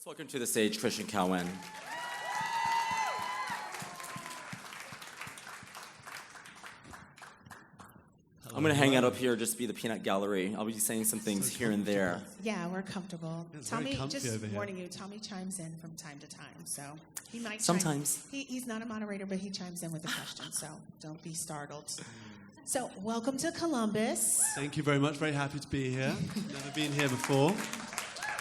Let's welcome to the stage Christian Cowan. I'm going to hang out up here, just be the peanut gallery. I'll be saying some things here and there. Yeah, we're comfortable. It's Tommy, very just comfy over warning you, Tommy chimes in from time to time, so he might Sometimes. He's not a moderator, but he chimes in with a question, so don't be startled. So, welcome to Columbus. Thank you very much. Very happy to be here. Never been here before.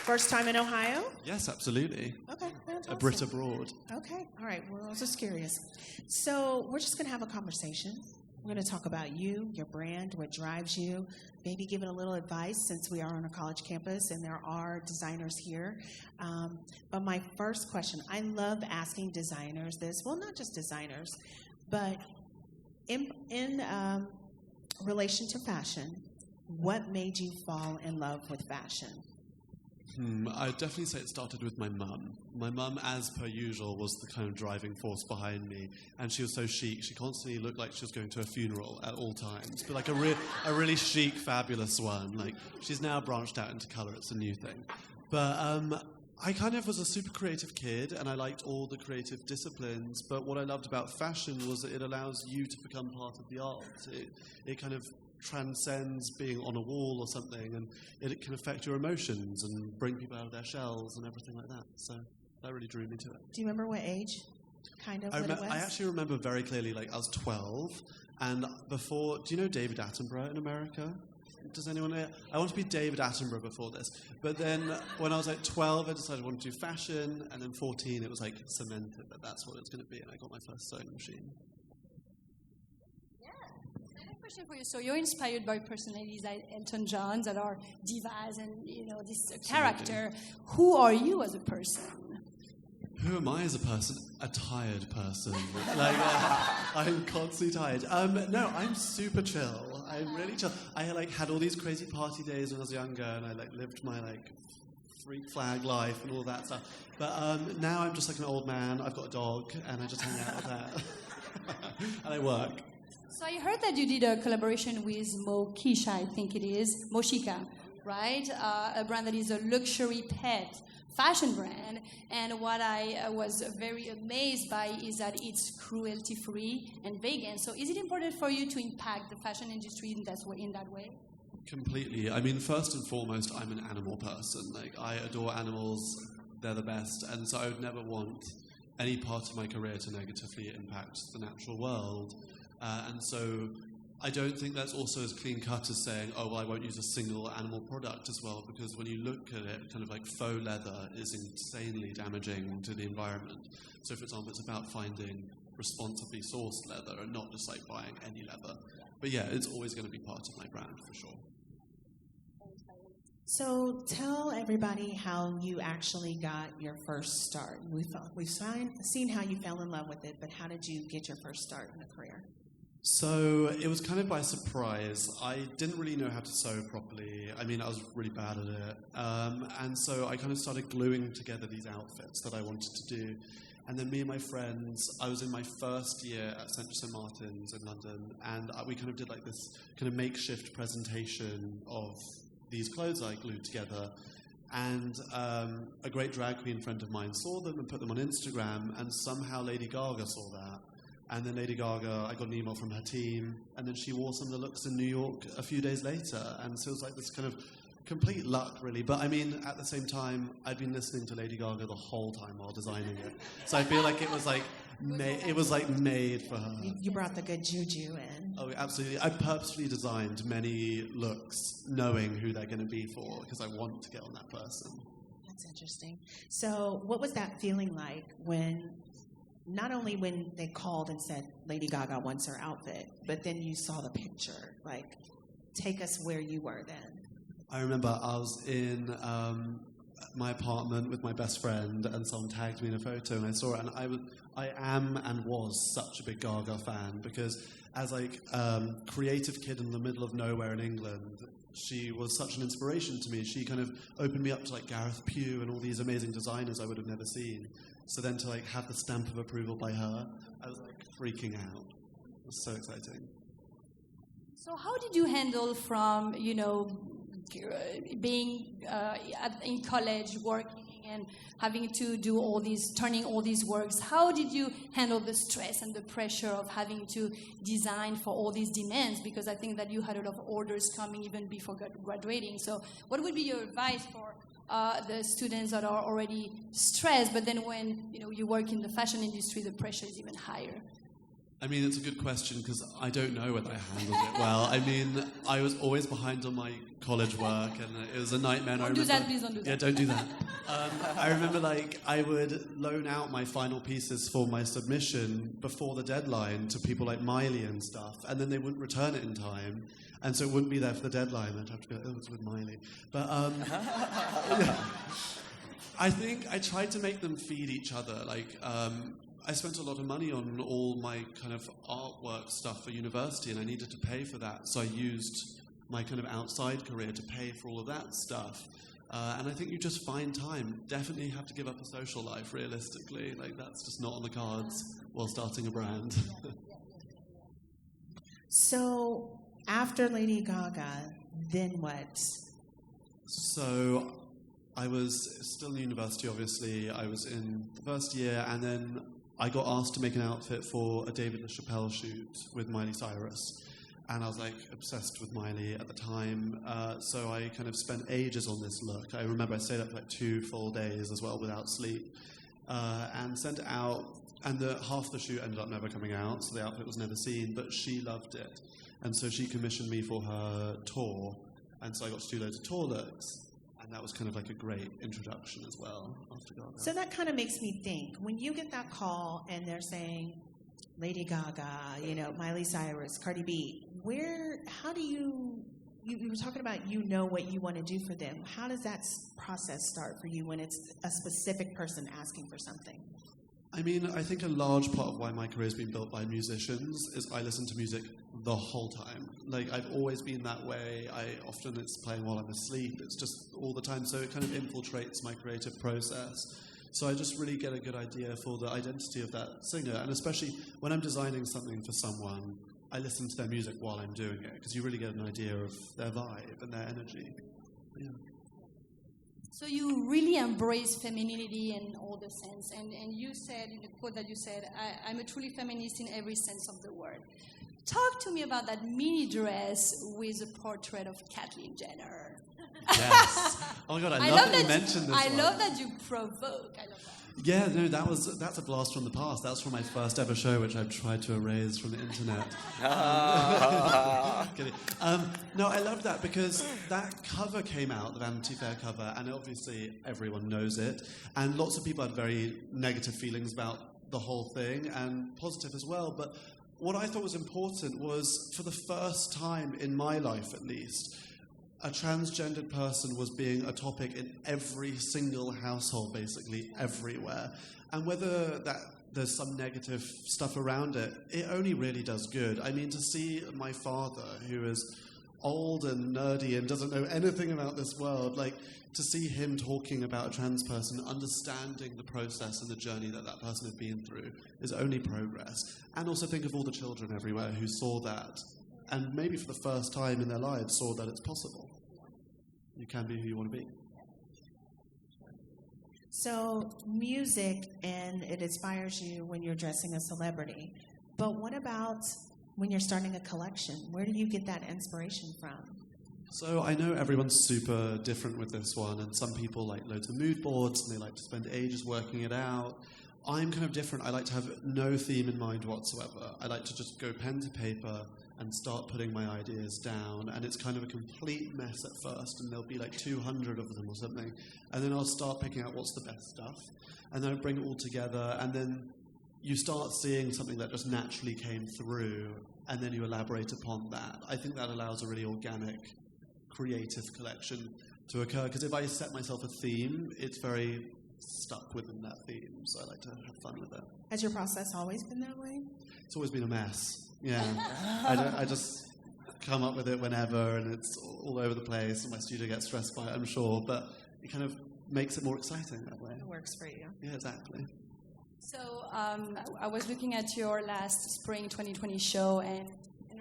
First time in Ohio? Yes, absolutely. Okay, fantastic. A Brit abroad. Okay, all right, we're also curious. So, we're just going to have a conversation. We're going to talk about you, your brand, what drives you, maybe give it a little advice since we are on a college campus and there are designers here. But my first question, I love asking designers this, well, not just designers, but in relation to fashion, what made you fall in love with fashion? I'd definitely say it started with my mum. My mum, as per usual, was the kind of driving force behind me. And she was so chic. She constantly looked like she was going to a funeral at all times. But like a really chic, fabulous one. Like, she's now branched out into colour. It's a new thing. But I kind of was a super creative kid, and I liked all the creative disciplines. But what I loved about fashion was that it allows you to become part of the art. It kind of transcends being on a wall or something, and it can affect your emotions and bring people out of their shells and everything like that. So that really drew me to it. Do you remember what age, kind of, what it was? I actually remember very clearly, like, I was 12, and before, do you know David Attenborough in America? Does anyone know? I wanted to be David Attenborough before this. But then when I was like 12, I decided I wanted to do fashion, and then 14, it was like cemented that that's what it's going to be, and I got my first sewing machine. Question for you. So you're inspired by personalities like Elton John that are divas and, you know, this character. Who are you as a person? Who am I as a person? A tired person. Like, I'm constantly tired. No, I'm super chill. I'm really chill. I had all these crazy party days when I was younger, and I lived my freak flag life and all that stuff. But now I'm just like an old man. I've got a dog, and I just hang out with that. And I work. So I heard that you did a collaboration with Moshika, I think it is, Moshika, right? A brand that is a luxury pet fashion brand. And what I was very amazed by is that it's cruelty-free and vegan. So is it important for you to impact the fashion industry in that way? Completely. I mean, first and foremost, I'm an animal person. Like, I adore animals. They're the best. And so I would never want any part of my career to negatively impact the natural world. And so I don't think that's also as clean-cut as saying, oh, well, I won't use a single animal product as well, because when you look at it, kind of like faux leather is insanely damaging to the environment. So, for example, it's about finding responsibly sourced leather and not just like buying any leather. But yeah, it's always going to be part of my brand for sure. So tell everybody how you actually got your first start. We've seen how you fell in love with it, but how did you get your first start in a career? So it was kind of by surprise. I didn't really know how to sew properly. I mean, I was really bad at it. And so I kind of started gluing together these outfits that I wanted to do. And then me and my friends, I was in my first year at St Martin's in London, and we kind of did like this kind of makeshift presentation of these clothes I glued together. And a great drag queen friend of mine saw them and put them on Instagram, and somehow Lady Gaga saw that. And then Lady Gaga, I got an email from her team, and then she wore some of the looks in New York a few days later. And so it was like this kind of complete luck, really. But I mean, at the same time, I'd been listening to Lady Gaga the whole time while designing it. So I feel like it was like made for her. You brought the good juju in. Oh, absolutely. I purposefully designed many looks knowing who they're going to be for, because I want to get on that person. That's interesting. So what was that feeling like when, not only when they called and said Lady Gaga wants her outfit, but then you saw the picture? Like, take us where you were then. I remember I was in my apartment with my best friend, and someone tagged me in a photo, and I saw it, and I am and was such a big Gaga fan, because as creative kid in the middle of nowhere in England, she was such an inspiration to me. She kind of opened me up to Gareth Pugh and all these amazing designers I would have never seen. So then to have the stamp of approval by her, I was freaking out. It was so exciting. So how did you handle from, being in college, working and having to do turning all these works. How did you handle the stress and the pressure of having to design for all these demands? Because I think that you had a lot of orders coming even before graduating. So what would be your advice for the students that are already stressed, but then when you work in the fashion industry, the pressure is even higher? I mean, it's a good question because I don't know whether I handled it well. I mean, I was always behind on my college work, and it was a nightmare. Don't do that, please don't do that. Yeah, don't do that. I remember, I would loan out my final pieces for my submission before the deadline to people like Miley and stuff, and then they wouldn't return it in time, and so it wouldn't be there for the deadline. I'd have to go, oh, it's with Miley. But I think I tried to make them feed each other. I spent a lot of money on all my kind of artwork stuff for university, and I needed to pay for that. So I used my kind of outside career to pay for all of that stuff. And I think you just find time. Definitely have to give up a social life, realistically. That's just not on the cards while starting a brand. So after Lady Gaga, then what? So I was still in university, obviously. I was in the first year, and then I got asked to make an outfit for a David LaChapelle shoot with Miley Cyrus. And I was obsessed with Miley at the time. So I kind of spent ages on this look. I remember I stayed up for 2 full days as well without sleep. And sent it out. And half the shoot ended up never coming out, so the outfit was never seen. But she loved it. And so she commissioned me for her tour. And so I got to do loads of tour looks. And that was kind of a great introduction as well after Gaga. So that kind of makes me think, when you get that call and they're saying, Lady Gaga, Miley Cyrus, Cardi B, how do you were talking about what you want to do for them. How does that process start for you when it's a specific person asking for something? I mean, I think a large part of why my career has been built by musicians is I listen to music the whole time. I've always been that way. Often it's playing while I'm asleep. It's just all the time. So it kind of infiltrates my creative process. So I just really get a good idea for the identity of that singer. And especially when I'm designing something for someone, I listen to their music while I'm doing it because you really get an idea of their vibe and their energy. Yeah. So you really embrace femininity in all the sense. And you said, in the quote that you said, I'm a truly feminist in every sense of the word. Talk to me about that mini dress with a portrait of Kathleen Jenner. Yes. Oh my God, I love that you mentioned this. I love that you provoke. I love that. Yeah, no, that's a blast from the past. That's from my first ever show, which I've tried to erase from the internet. No, I love that because that cover came out, the Vanity Fair cover, and obviously everyone knows it. And lots of people had very negative feelings about the whole thing, and positive as well. But what I thought was important was, for the first time in my life at least, a transgendered person was being a topic in every single household, basically everywhere. And whether there's some negative stuff around it, it only really does good. I mean, to see my father, who is old and nerdy and doesn't know anything about this world, to see him talking about a trans person, understanding the process and the journey that person has been through is only progress. And also think of all the children everywhere who saw that and maybe for the first time in their lives saw that it's possible. You can be who you want to be. So music, and it inspires you when you're dressing a celebrity. But what about when you're starting a collection? Where do you get that inspiration from? So I know everyone's super different with this one, and some people like loads of mood boards, and they like to spend ages working it out. I'm kind of different. I like to have no theme in mind whatsoever. I like to just go pen to paper and start putting my ideas down, and it's kind of a complete mess at first, and there'll be 200 of them or something, and then I'll start picking out what's the best stuff, and then I bring it all together, and then you start seeing something that just naturally came through, and then you elaborate upon that. I think that allows a really organic, creative collection to occur, because if I set myself a theme, it's very stuck within that theme, so I like to have fun with it. Has your process always been that way? It's always been a mess. Yeah, I just come up with it whenever, and it's all over the place, and my studio gets stressed by it, I'm sure, but it kind of makes it more exciting that way. It works for you. Yeah, exactly. So I was looking at your last spring 2020 show, and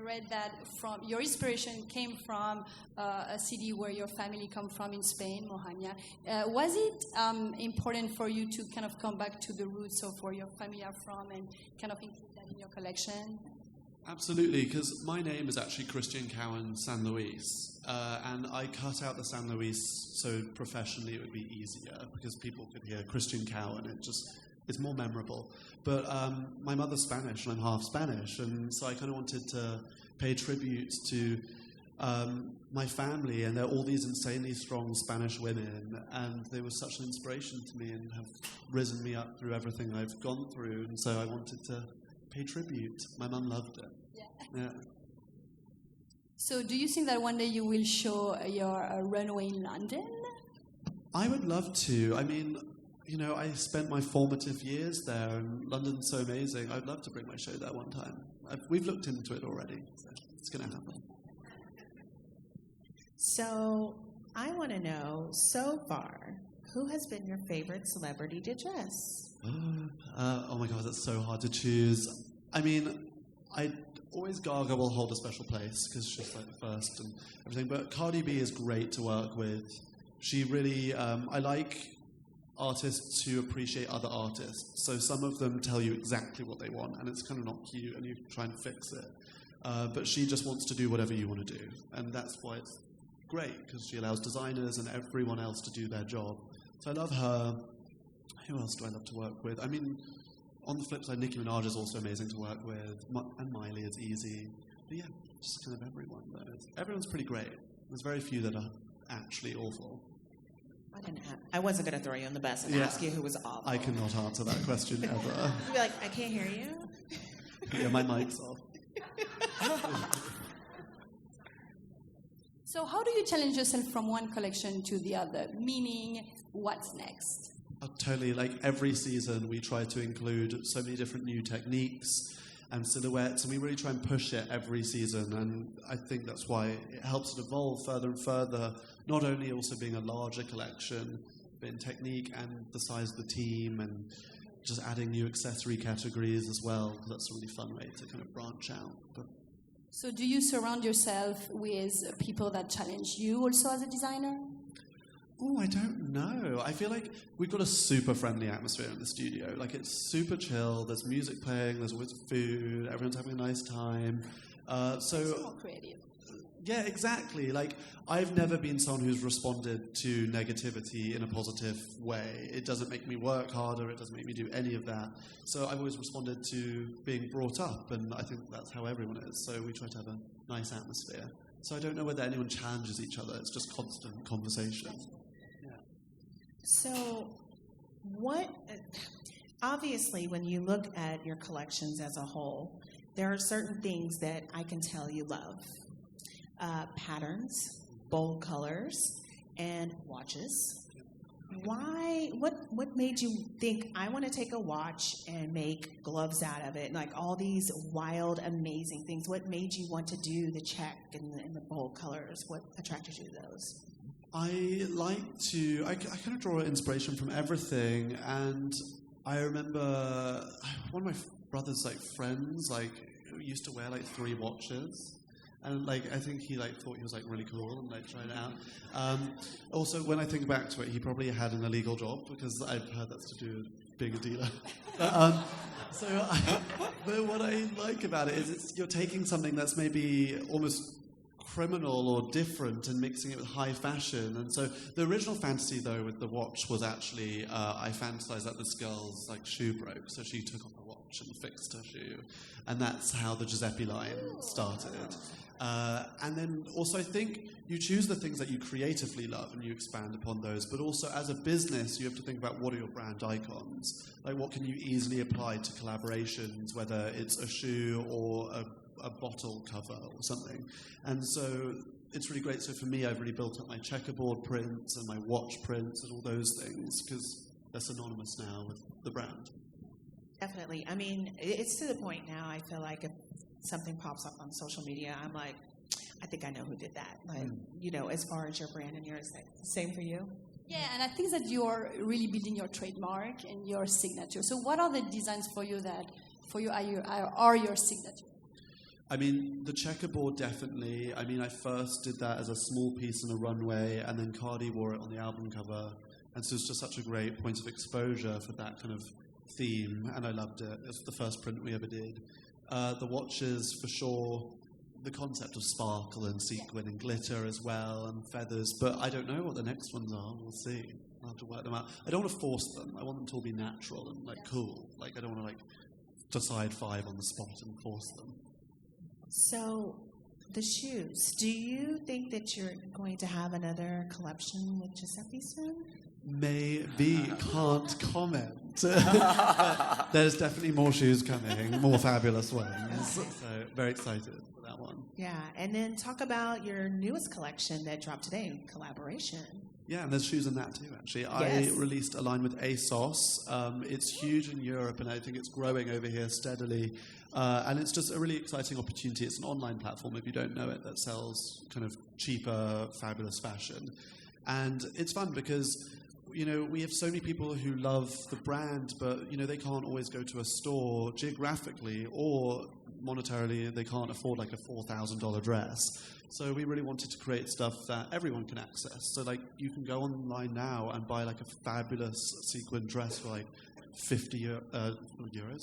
read that from your inspiration came from a city where your family come from in Spain, Mohania. Was it important for you to kind of come back to the roots of where your family are from and kind of include that in your collection? Absolutely, because my name is actually Christian Cowan San Luis, and I cut out the San Luis so professionally it would be easier, because people could hear Christian Cowan, it's more memorable. But my mother's Spanish, and I'm half Spanish, and so I kind of wanted to pay tribute to my family, and they're all these insanely strong Spanish women, and they were such an inspiration to me and have risen me up through everything I've gone through, and so I wanted to pay tribute. My mum loved it. Yeah. So do you think that one day you will show your runway in London? I would love to. I mean, you know, I spent my formative years there, and London's so amazing. I'd love to bring my show there one time. We've looked into it already, so it's going to happen. So I want to know, so far, who has been your favorite celebrity to dress? Oh my God, that's so hard to choose. I mean, always Gaga will hold a special place because she's like the first and everything. But Cardi B is great to work with. She really, I like artists who appreciate other artists. So some of them tell you exactly what they want, and it's kind of not cute, and you try and fix it. But she just wants to do whatever you want to do, and that's why it's great, because she allows designers and everyone else to do their job. So I love her. Who else do I love to work with? I mean, on the flip side, Nicki Minaj is also amazing to work with, and Miley is easy. But yeah, just kind of everyone. Everyone's pretty great. There's very few that are actually awful. I wasn't going to throw you on the bus and ask you who was awful. I cannot answer that question ever. You'd be like, I can't hear you. Yeah, my mic's off. So how do you challenge yourself from one collection to the other? Meaning, what's next? Totally. Like every season, we try to include so many different new techniques and silhouettes, and we really try and push it every season. And I think that's why it helps it evolve further and further, not only also being a larger collection, but in technique and the size of the team, and just adding new accessory categories as well. That's a really fun way to kind of branch out. But so do you surround yourself with people that challenge you also as a designer? Oh, I don't know. I feel like we've got a super friendly atmosphere in the studio. Like, it's super chill. There's music playing. There's always food. Everyone's having a nice time. It's more creative. Yeah, exactly. Like, I've never been someone who's responded to negativity in a positive way. It doesn't make me work harder. It doesn't make me do any of that. So I've always responded to being brought up, and I think that's how everyone is. So we try to have a nice atmosphere. So I don't know whether anyone challenges each other. It's just constant conversation. So obviously, when you look at your collections as a whole, there are certain things that I can tell you love. Patterns, bold colors, and watches. Why? What made you think, I want to take a watch and make gloves out of it? Like all these wild, amazing things. What made you want to do the check and the bold colors? What attracted you to those? I kind of draw inspiration from everything, and I remember one of my brother's friends used to wear 3 watches, and I think he thought he was really cool and tried it out. Also, when I think back to it, he probably had an illegal job, because I've heard that's to do with being a dealer. But what I like about it is you're taking something that's maybe almost criminal or different and mixing it with high fashion. And so the original fantasy, though, with the watch was actually I fantasized that this girl's shoe broke, so she took off her watch and fixed her shoe, and that's how the Giuseppe line started. And then also I think you choose the things that you creatively love and you expand upon those, but also as a business you have to think about what are your brand icons, what can you easily apply to collaborations, whether it's a shoe or a bottle cover or something. And so it's really great. So for me, I've really built up my checkerboard prints and my watch prints and all those things, because they're synonymous now with the brand. Definitely. I mean, it's to the point now, I feel like if something pops up on social media, I'm like, I think I know who did that. As far as your brand and yours, same for you? Yeah, and I think that you're really building your trademark and your signature. So what are the designs for you that, are your signature? I mean, the checkerboard, definitely. I mean, I first did that as a small piece on a runway, and then Cardi wore it on the album cover. And so it's just such a great point of exposure for that kind of theme, and I loved it. It was the first print we ever did. The watches, for sure, the concept of sparkle and sequin and glitter as well, and feathers. But I don't know what the next ones are. We'll see. I'll have to work them out. I don't want to force them. I want them to all be natural and, like, cool. Like, I don't want to, like, decide 5 on the spot and force them. So, the shoes. Do you think that you're going to have another collection with Giuseppe soon? Maybe. Can't comment. There's definitely more shoes coming, more fabulous ones. So, very excited for that one. Yeah, and then talk about your newest collection that dropped today, collaboration. Yeah, and there's shoes in that too, actually. Yes. I released a line with ASOS. It's huge in Europe, and I think it's growing over here steadily. And it's just a really exciting opportunity. It's an online platform, if you don't know it, that sells kind of cheaper, fabulous fashion. And it's fun because, you know, we have so many people who love the brand, but, you know, they can't always go to a store geographically, or monetarily they can't afford like a $4,000 dress. So we really wanted to create stuff that everyone can access. So, like, you can go online now and buy like a fabulous sequin dress for like $50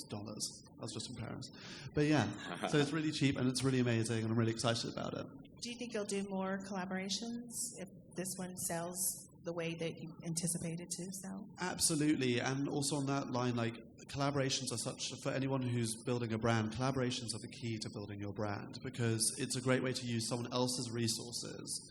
dollars. I was just in Paris. But yeah, so it's really cheap and it's really amazing, and I'm really excited about it. Do you think you'll do more collaborations if this one sells the way that you anticipated to sell? Absolutely. And also on that line, like, collaborations are such, for anyone who's building a brand, collaborations are the key to building your brand, because it's a great way to use someone else's resources,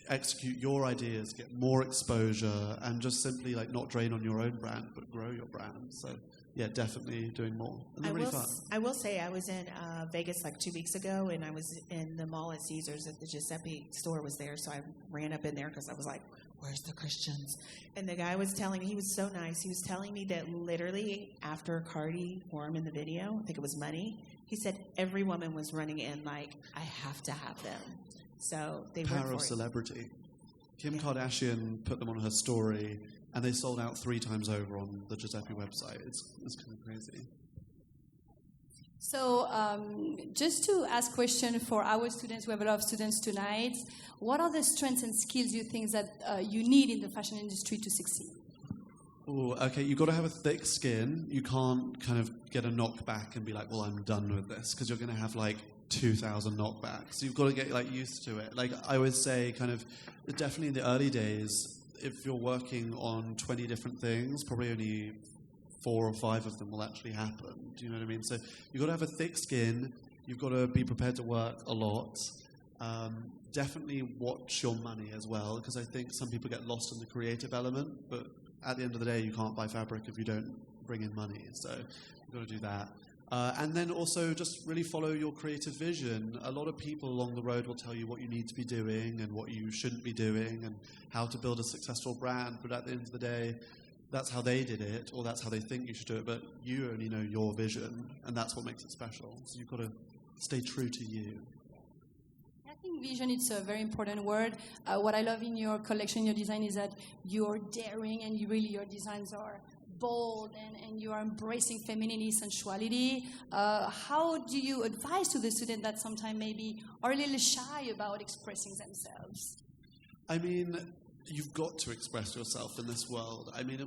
execute your ideas, get more exposure, and just simply, like, not drain on your own brand, but grow your brand. So yeah, definitely doing more. And they're really fun. I will say I was in Vegas like 2 weeks ago, and I was in the mall at Caesars. At the Giuseppe store was there, so I ran up in there because I was like, where's the Christians? And the guy was telling me, he was so nice, he was telling me that literally after Cardi wore him in the video, I think it was Money, he said every woman was running in like, I have to have them. So they went for it. Power of celebrity. Kim Kardashian put them on her story, and they sold out 3 times over on the Giuseppe website. It's kind of crazy. So just to ask question for our students, we have a lot of students tonight. What are the strengths and skills you think that you need in the fashion industry to succeed? Oh, okay, you've got to have a thick skin. You can't kind of get a knockback and be like, well, I'm done with this, because you're going to have like 2,000 knockbacks. You've got to get like used to it. Like I would say, kind of definitely in the early days, if you're working on 20 different things, probably only 4 or 5 of them will actually happen. Do you know what I mean? So you've got to have a thick skin. You've got to be prepared to work a lot. Definitely watch your money as well, because I think some people get lost in the creative element, but at the end of the day, you can't buy fabric if you don't bring in money. So you've got to do that. And then also just really follow your creative vision. A lot of people along the road will tell you what you need to be doing and what you shouldn't be doing and how to build a successful brand. But at the end of the day, that's how they did it, or that's how they think you should do it. But you only know your vision, and that's what makes it special. So you've got to stay true to you. I think vision is a very important word. What I love in your collection, your design, is that you're daring and your designs are bold and you are embracing femininity, sensuality. How do you advise to the student that sometimes maybe are a little shy about expressing themselves? I mean, you've got to express yourself in this world. I mean,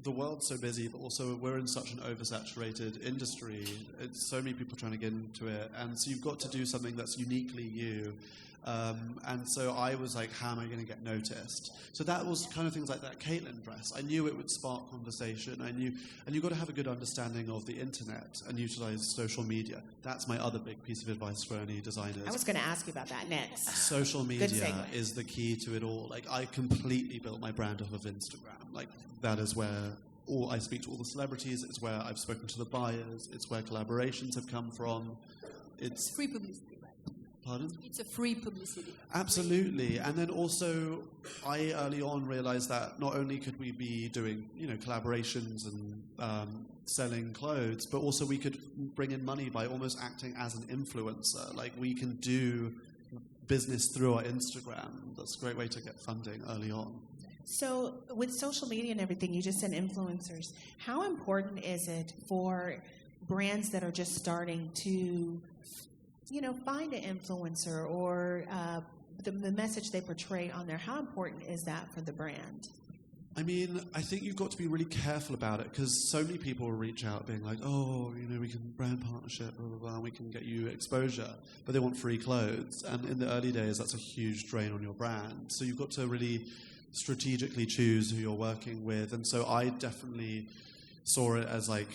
the world's so busy, but also we're in such an oversaturated industry. It's so many people trying to get into it. And so you've got to do something that's uniquely you. And so I was like, how am I going to get noticed? So that was kind of things like that Caitlin dress. I knew it would spark conversation. And you've got to have a good understanding of the internet and utilize social media. That's my other big piece of advice for any designers. I was going to ask you about that next. Social media is the key to it all. Like, I completely built my brand off of Instagram. Like, that is where I speak to all the celebrities. It's where I've spoken to the buyers. It's where collaborations have come from. It's free publicity. Pardon? It's a free publicity. Absolutely. And then also, I early on realized that not only could we be doing, collaborations and selling clothes, but also we could bring in money by almost acting as an influencer. Like, we can do business through our Instagram. That's a great way to get funding early on. So with social media and everything, you just said influencers. How important is it for brands that are just starting to find an influencer or the message they portray on there? How important is that for the brand? I mean, I think you've got to be really careful about it because so many people will reach out being like, oh, we can brand partnership, blah, blah, blah, we can get you exposure, but they want free clothes. And in the early days, that's a huge drain on your brand. So you've got to really strategically choose who you're working with. And so I definitely saw it as like,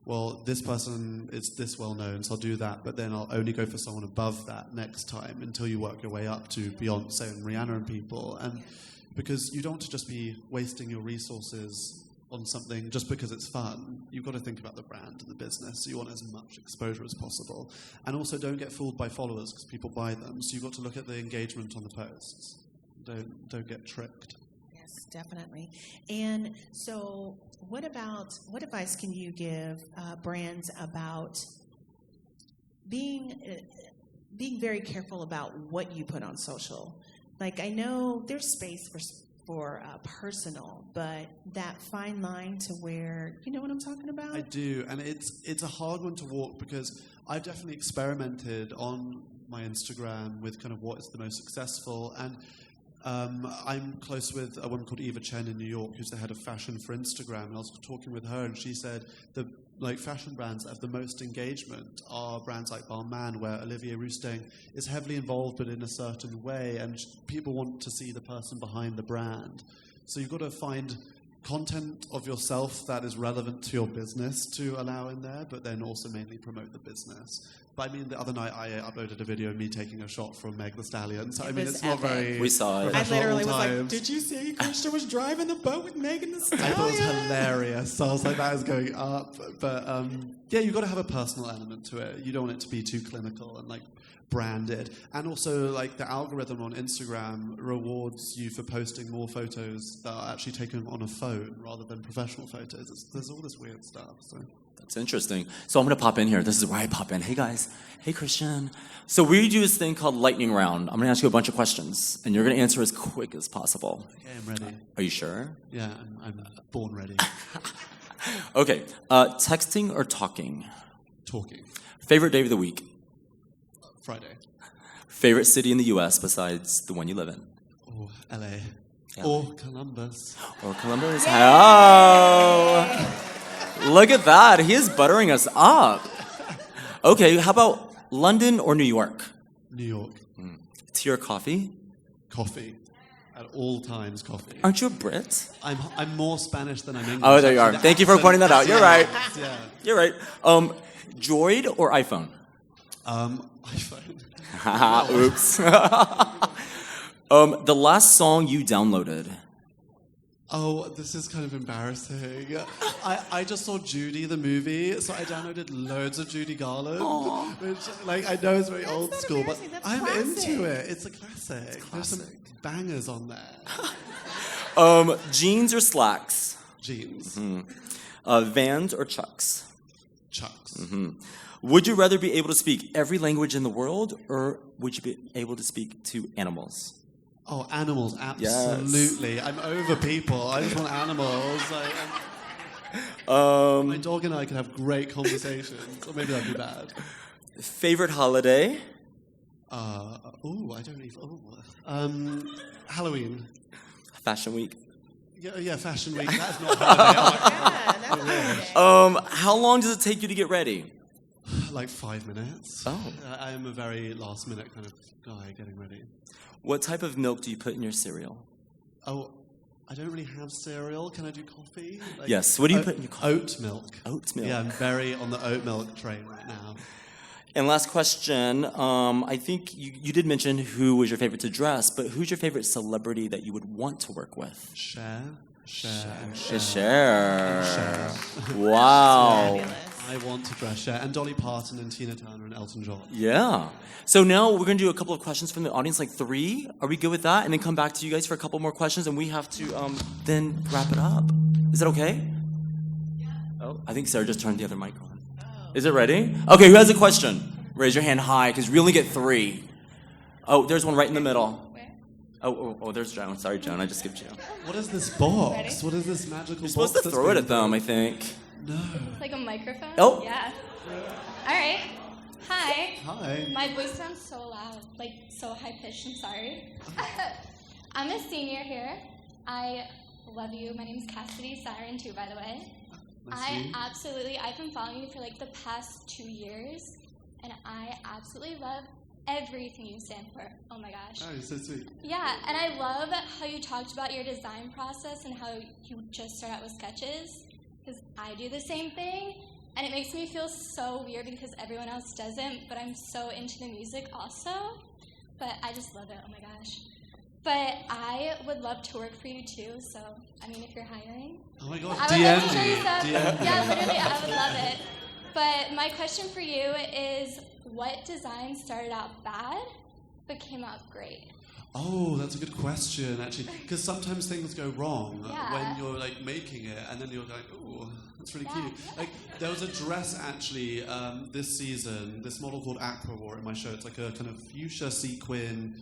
well, this person is this well known, so I'll do that, but then I'll only go for someone above that next time until you work your way up to Beyonce and Rihanna and people. And because you don't want to just be wasting your resources on something just because it's fun. You've got to think about the brand and the business, so you want as much exposure as possible. And also don't get fooled by followers because people buy them, so you've got to look at the engagement on the posts. Don't get tricked. Yes, definitely. And so what advice can you give brands about being very careful about what you put on social? Like, I know there's space for personal, but that fine line to where, you know what I'm talking about? I do, and it's a hard one to walk because I've definitely experimented on my Instagram with kind of what is the most successful, and I'm close with a woman called Eva Chen in New York, who's the head of fashion for Instagram, and I was talking with her, and she said the fashion brands that have the most engagement are brands like Balmain, where Olivier Rousteing is heavily involved, but in a certain way, and people want to see the person behind the brand. So you've got to find content of yourself that is relevant to your business to allow in there, but then also mainly promote the business. But I mean, the other night I uploaded a video of me taking a shot from Meg the Stallion. So I mean, it's not very. We saw it. I literally was like, "Did you see Christian was driving the boat with Megan the Stallion?" I thought it was hilarious. So I was like, "That is going up." But yeah, you've got to have a personal element to it. You don't want it to be too clinical and like branded. And also, like the algorithm on Instagram rewards you for posting more photos that are actually taken on a phone rather than professional photos. There's all this weird stuff. So. That's interesting. So I'm going to pop in here. This is where I pop in. Hey, guys. Hey, Christian. So we do this thing called lightning round. I'm going to ask you a bunch of questions, and you're going to answer as quick as possible. Okay, I'm ready. Are you sure? Yeah, I'm born ready. Okay. Texting or talking? Talking. Favorite day of the week? Friday. Favorite city in the U.S. besides the one you live in? Oh, L.A. Yeah. Or Columbus. Or Columbus. Oh! Look at that. He is buttering us up. Okay, how about London or New York? New York. Tea or coffee? Coffee. At all times, coffee. Aren't you a Brit? I'm more Spanish than I'm English. Oh, there you are. Thank you for pointing that out. You're right. Yeah. You're right. Droid or iPhone? iPhone. Oops. The last song you downloaded? Oh, this is kind of embarrassing. I just saw Judy, the movie, so I downloaded loads of Judy Garland, which, like, I know is very old school, but I'm into it. It's a classic. There's some bangers on there. Jeans or slacks? Jeans. Vans or Chucks? Chucks. Would you rather be able to speak every language in the world, or would you be able to speak to animals? Oh, animals, absolutely. Yes. I'm over people. I just want animals. My dog and I can have great conversations, or maybe that'd be bad. Favorite holiday? I don't even. Halloween. Fashion Week. Yeah, Fashion Week. That's not holiday. That's holiday. How long does it take you to get ready? Like 5 minutes. Oh. I am a very last-minute kind of guy getting ready. What type of milk do you put in your cereal? Oh, I don't really have cereal. Can I do coffee? Like, yes. What do you put in your coffee? Oat milk. Oat milk. Yeah, I'm very on the oat milk train right now. And last question. I think you did mention who was your favorite to dress, but who's your favorite celebrity that you would want to work with? Cher. Wow. I want to dress Cher. And Dolly Parton and Tina Turner and Elton John. Yeah. So now we're going to do a couple of questions from the audience, like 3. Are we good with that? And then come back to you guys for a couple more questions, and we have to then wrap it up. Is that okay? Yeah. Oh, I think Sarah just turned the other mic on. Oh. Is it ready? Okay, who has a question? Raise your hand high, because we only get 3. Oh, there's one right in the middle. Where? Oh, there's Joan. Sorry, Joan, I just skipped you. What is this box? Ready? What is this magical box? You're supposed to throw it at them, I think. No. Like a microphone? Oh. Yeah. All right. Hi. Hi. My voice sounds so loud, like so high pitched. I'm sorry. I'm a senior here. I love you. My name's Cassidy Siren too, by the way. I've been following you for like the past 2 years, and I absolutely love everything you stand for. Oh my gosh. Oh, you're so sweet. Yeah, and I love how you talked about your design process and how you just start out with sketches, because I do the same thing, and it makes me feel so weird because everyone else doesn't, but I'm so into the music also, but I just love it. Oh my gosh. But I would love to work for you too, so, I mean, if you're hiring. Oh my God, I would love to DM show you me. stuff. DM me. Yeah, literally, I would love it. But my question for you is, what design started out bad, but came out great? Oh, that's a good question, actually. Because sometimes things go wrong Yeah. when you're like making it, and then you're like, oh, that's really Yeah. cute. Like there was a dress actually this season. This model called Aqua wore it in my show. It's like a kind of fuchsia sequin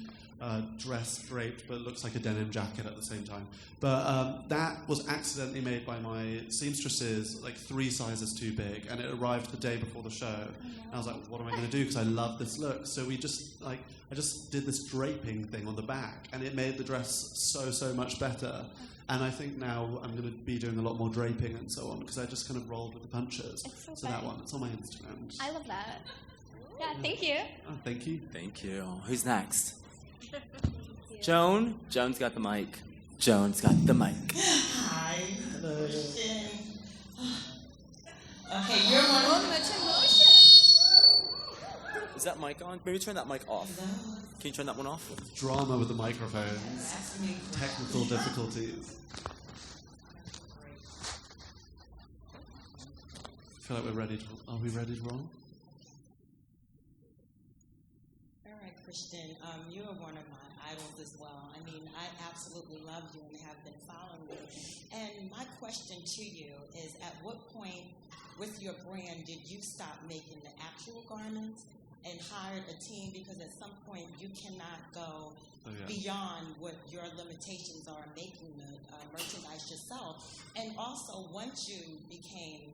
dress draped, but it looks like a denim jacket at the same time. But that was accidentally made by my seamstresses, like 3 sizes too big, and it arrived the day before the show. And I was like, what am I going to do? Because I love this look. So we just like, I just did this draping thing on the back, and it made the dress so much better. And I think now I'm going to be doing a lot more draping and so on, because I just kind of rolled with the punches. It's So that one, it's on my Instagram. I love that. Yeah, thank you. Oh, thank you. Thank you. Who's next? Joan? Joan's got the mic. Joan's got the mic. Hi. Hello. Okay, you're one of Is that mic on? Maybe turn that mic off. Can you turn that one off? Drama with the microphones. Technical difficulties. I feel like we're ready to. Are we ready to roll? All right, Christian, you are one of my idols as well. I mean, I absolutely love you and have been following you. And my question to you is, at what point with your brand did you stop making the actual garments and hired a team? Because at some point you cannot go beyond what your limitations are making the merchandise yourself. And also, once you became,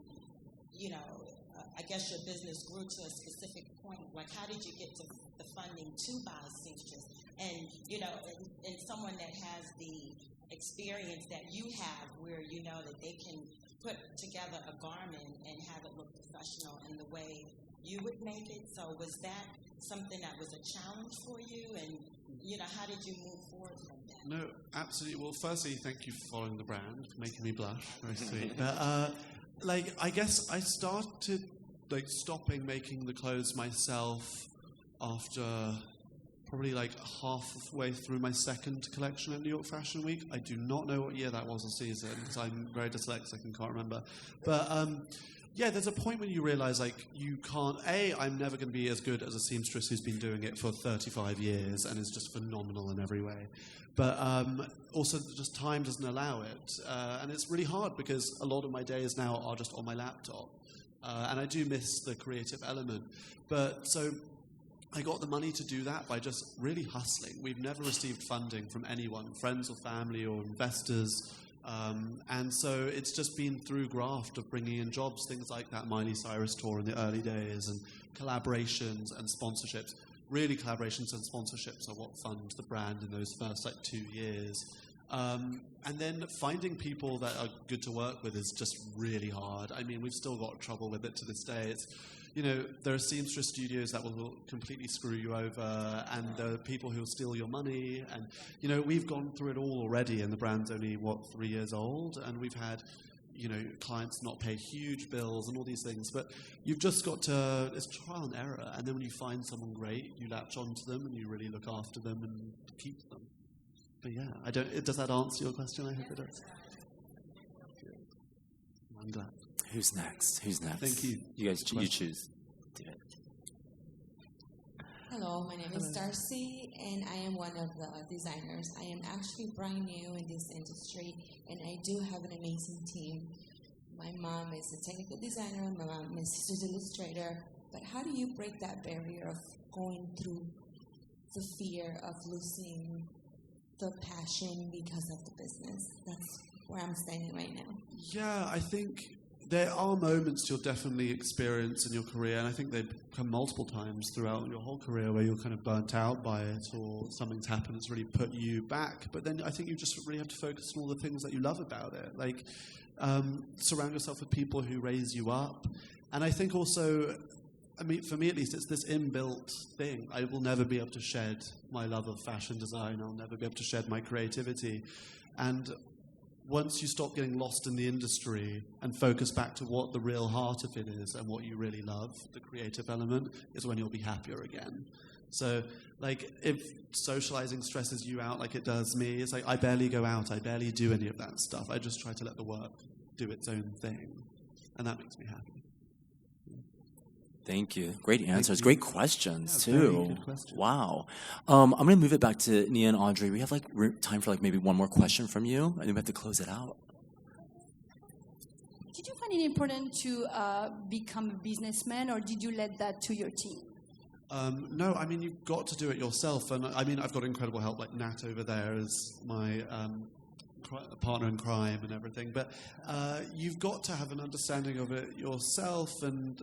I guess your business grew to a specific point. Like, how did you get to the funding to buy a seamstress? And, and someone that has the experience that you have, where you know that they can put together a garment and have it look professional in the way you would make it. So was that something that was a challenge for you? And, how did you move forward from that? No, absolutely. Well, firstly, thank you for following the brand, for making me blush. Very sweet. But, I guess I started, stopping making the clothes myself after probably, halfway through my second collection at New York Fashion Week. I do not know what year that was or season, because I'm very dyslexic and can't remember. But, there's a point when you realize, you can't... I'm never going to be as good as a seamstress who's been doing it for 35 years and is just phenomenal in every way. But also, just time doesn't allow it. And it's really hard because a lot of my days now are just on my laptop. And I do miss the creative element. But so I got the money to do that by just really hustling. We've never received funding from anyone, friends or family or investors. And so it's just been through graft of bringing in jobs, things like that Miley Cyrus tour in the early days, and collaborations and sponsorships. Really, collaborations and sponsorships are what fund the brand in those first 2 years. And then finding people that are good to work with is just really hard. I mean, we've still got trouble with it to this day. It's, there are seamstress studios that will completely screw you over, and there are people who will steal your money. And, we've gone through it all already, and the brand's only, 3 years old, and we've had, clients not pay huge bills and all these things. But you've just got to, it's trial and error. And then when you find someone great, you latch onto them and you really look after them and keep them. But yeah, does that answer your question? I hope it does. I'm glad. Who's next? Thank you. You guys, you choose. David. Hello, my name is Darcy, and I am one of the designers. I am actually brand new in this industry, and I do have an amazing team. My mom is a technical designer, my mom is an illustrator, but how do you break that barrier of going through the fear of losing the passion because of the business? That's where I'm standing right now. Yeah, I think there are moments you'll definitely experience in your career, and I think they come multiple times throughout your whole career where you're kind of burnt out by it, or something's happened that's really put you back. But then I think you just really have to focus on all the things that you love about it. Like, surround yourself with people who raise you up. And I think also, I mean, for me at least, it's this inbuilt thing. I will never be able to shed my love of fashion design. I'll never be able to shed my creativity. And once you stop getting lost in the industry and focus back to what the real heart of it is and what you really love, the creative element, is when you'll be happier again. So, like, if socializing stresses you out like it does me, it's like I barely go out, I barely do any of that stuff. I just try to let the work do its own thing. And that makes me happy. Thank you. Great answers. Great questions, Yeah, too. very good questions. Wow. I'm going to move it back to Nia and Audrey. We have like time for like maybe one more question from you, and then we have to close it out. Did you find it important to become a businessman, or did you let that to your team? No, I mean, you've got to do it yourself. And I mean, I've got incredible help, like Nat over there is my partner in crime and everything. But you've got to have an understanding of it yourself. And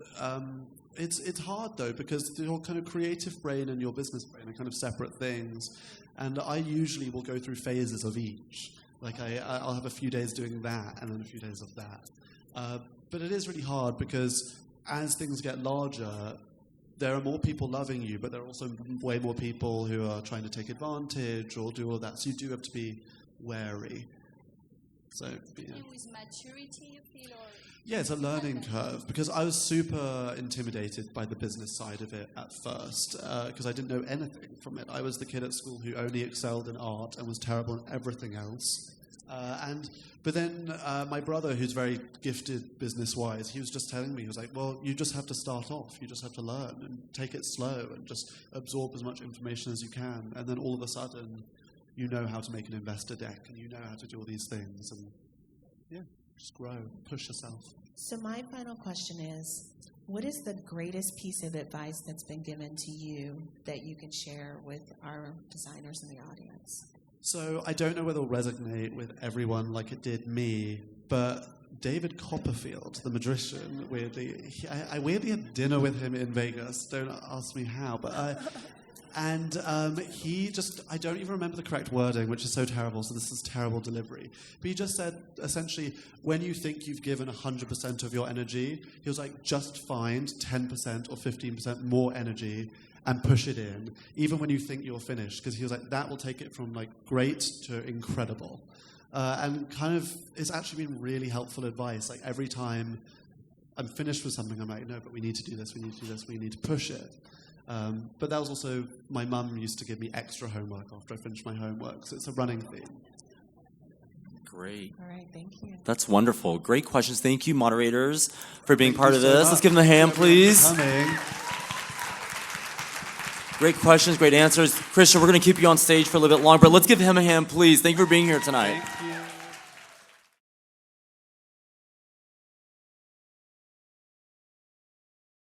it's hard, though, because your kind of creative brain and your business brain are kind of separate things. And I usually will go through phases of each. Like, I'll have a few days doing that and then a few days of that. But it is really hard because as things get larger, there are more people loving you, but there are also way more people who are trying to take advantage or do all that. So you do have to be wary. So, yeah. With maturity, you feel, or Yeah, it's a learning curve because I was super intimidated by the business side of it at first because I didn't know anything from it. I was the kid at school who only excelled in art and was terrible in everything else. But then my brother, who's very gifted business-wise, he was just telling me, he was like, well, you just have to start off. You just have to learn and take it slow and just absorb as much information as you can. And then all of a sudden, you know how to make an investor deck and you know how to do all these things. And yeah, just grow, push yourself. So my final question is, what is the greatest piece of advice that's been given to you that you can share with our designers in the audience? So I don't know whether it'll resonate with everyone like it did me, but David Copperfield, the magician, weirdly, I weirdly had dinner with him in Vegas. Don't ask me how, but he just, I don't even remember the correct wording, which is so terrible, so this is terrible delivery. But he just said, essentially, when you think you've given 100% of your energy, he was like, just find 10% or 15% more energy and push it in, even when you think you're finished. Because he was like, that will take it from like great to incredible. And kind of, it's actually been really helpful advice. Like every time I'm finished with something, I'm like, no, but we need to do this, we need to do this, we need to push it. But that was also, my mum used to give me extra homework after I finished my homework, so it's a running theme. Great. All right, thank you. That's wonderful. Great questions. Thank you, moderators, for being Thank part you of so this. much. Let's give them a hand, please. Coming. Great questions, great answers. Christian, we're going to keep you on stage for a little bit longer, but let's give him a hand, please. Thank you for being here tonight. Thank you.